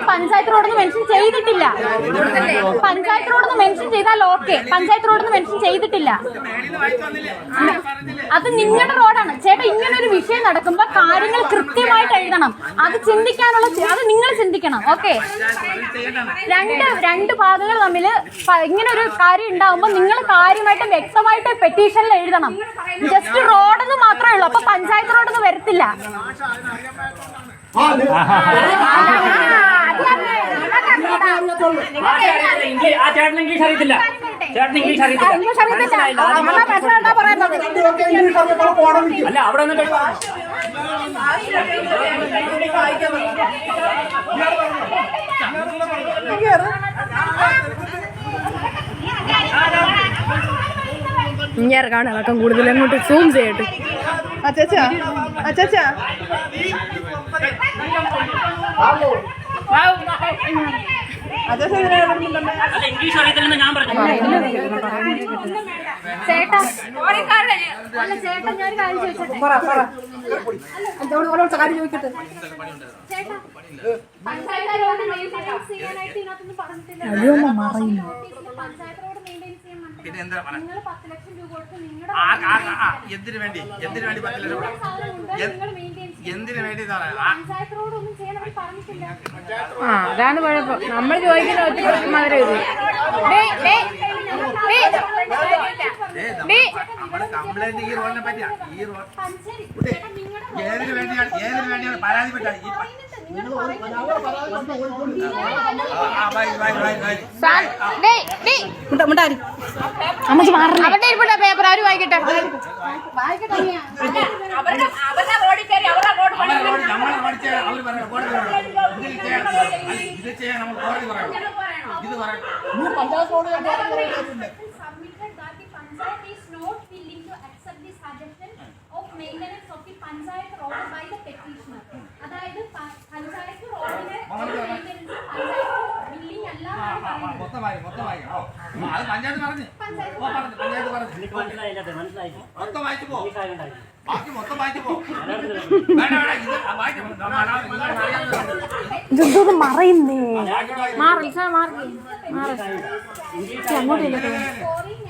Panchayat റോഡെന്ന് mention ചെയ്തിട്ടില്ല. Panchayat റോഡെന്ന് mention ചെയ്താൽ okay. Panchayat റോഡെന്ന് mention ചെയ്തിട്ടില്ല. അത് നിങ്ങളുടെ റോഡാണ് ചേട്ടാ. ഇങ്ങനെ ഒരു വിഷയം നടക്കുമ്പോ കാര്യങ്ങൾ കൃത്യമായിട്ട് എഴുതണം. അത് ചിന്തിക്കാനുള്ള അത് നിങ്ങൾ ചിന്തിക്കണം. ഓക്കെ, രണ്ട് പാതകൾ തമ്മിൽ ഇങ്ങനെ ഒരു കാര്യം ഉണ്ടാവുമ്പോ നിങ്ങൾ കാര്യമായിട്ട് വ്യക്തമായിട്ട് പെറ്റീഷനിൽ എഴുതണം. ജസ്റ്റ് റോഡെന്ന് മാത്രമേ ഉള്ളൂ. അപ്പൊ പഞ്ചായത്ത് റോഡെന്ന് വരത്തില്ല. അല്ല അവിടെ ഇങ്ങനെ കാണാൻ കൂടുതൽ അങ്ങോട്ട് സൂം ചെയ്യട്ടെ. അച്ചാച്ചാ അച്ചാച്ചാ ഇംഗ്ലീഷ് അറിയത്തില്ലെന്ന് ഞാൻ പറഞ്ഞു. ചേട്ടാ ചേട്ടാ ഞാനൊരു കാര്യം ചോദിച്ചോട്ടെ. ചോദിക്കട്ടെ. ചേട്ടാ പഞ്ചായത്ത് റോഡ് മെയിൻ്റെനൻസ് ചെയ്യാനായിട്ട് ഇതിനകത്തൊന്നും പറഞ്ഞിട്ടില്ല. പഞ്ചായത്ത് റോഡ് മെയിൻ്റെനൻസ് ചെയ്യാൻ നിങ്ങൾ 10 ലക്ഷം രൂപ കൊടുത്ത് നിങ്ങളുടെ എന്തിനു വേണ്ടി 10 ലക്ഷം എന്തിനു വേണ്ടി പഞ്ചായത്ത് റോഡ് ഒന്നും ചെയ്യാൻ അവർ പറഞ്ഞിട്ടില്ല. അതാണ് കുഴപ്പം. നമ്മൾ ചോദിക്കുന്ന ഒത്തിരി പ്രശ്നമാതിരി കംപ്ലൈന്റ് ഈ റോഡിനെ പറ്റിയാ. ഈ റോഡ് ഏതിനു വേണ്ടിയാണ് പരാതിപ്പെട്ട അവരുടെ ഇരിപ്പുള്ള പേപ്പർ ആരും വായിക്കട്ടെ. അതായത് പഞ്ചായത്ത് റോഡിനെ ബില്ലിംഗ് അല്ല മൊത്തമായി അത് പഞ്ചായത്ത് പറഞ്ഞു. മൊത്തം വായിച്ചു പോ. ബാക്കി മൊത്തം വായിച്ചു പോ. ഇതൊന്നും മറയുന്നേ.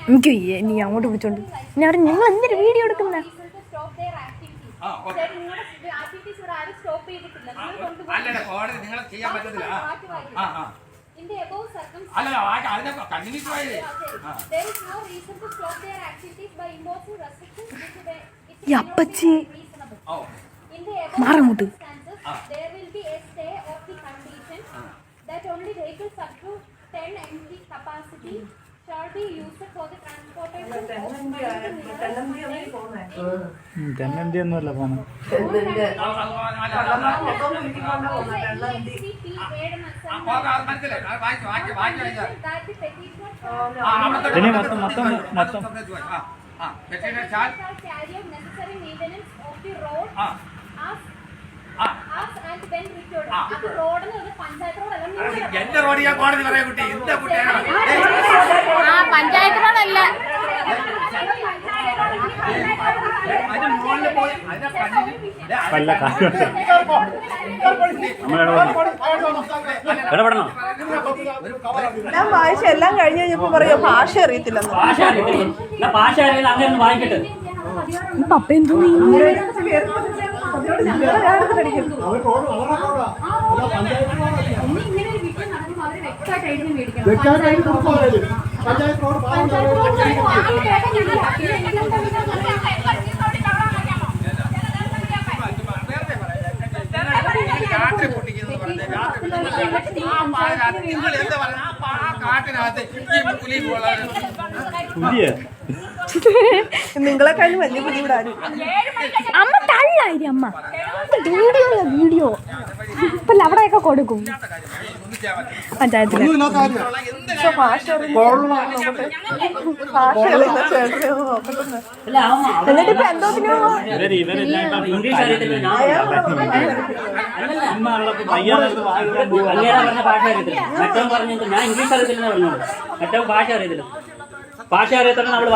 എനിക്ക് നീ അങ്ങോട്ട് വിളിച്ചോണ്ട് ഞാൻ നിങ്ങൾ എന്തൊരു വീഡിയോ എടുക്കുന്ന കോടതി നിങ്ങളെ ചെയ്യാൻ പറ്റത്തില്ല. അപ്പച്ചി മാറങ്ങോട്ട്. തെന്നന്തിയൊന്നുമല്ല പോണം. ഇനി മൊത്തം എന്റെ റോഡ് ഞാൻ കോടതി പറയാം കുട്ടി. എന്താ കുട്ടിയാണ് പഞ്ചായത്ത് റോഡല്ല. ഞാൻ വായിച്ച എല്ലാം കഴിഞ്ഞ് കഴിഞ്ഞപ്പോ പറയോ ഭാഷ അറിയത്തില്ല. ഭാഷ അറിയില്ല. അങ്ങനെ വായിക്കട്ടെ. പപ്പ എന്തോ നിങ്ങളെ കഴിഞ്ഞ് വലിയ ബുദ്ധിമുട്ടാരും. അമ്മ തള്ളായി. അമ്മ വീഡിയോ ഇപ്പൊ അവിടെയൊക്കെ കൊടുക്കും പഞ്ചായത്തിൽ. എന്നിട്ടിപ്പോ എന്തോ ഭാഷ അറിയത്തില്ല. ഭാഷ അറിയത്തില്ല. നമ്മൾ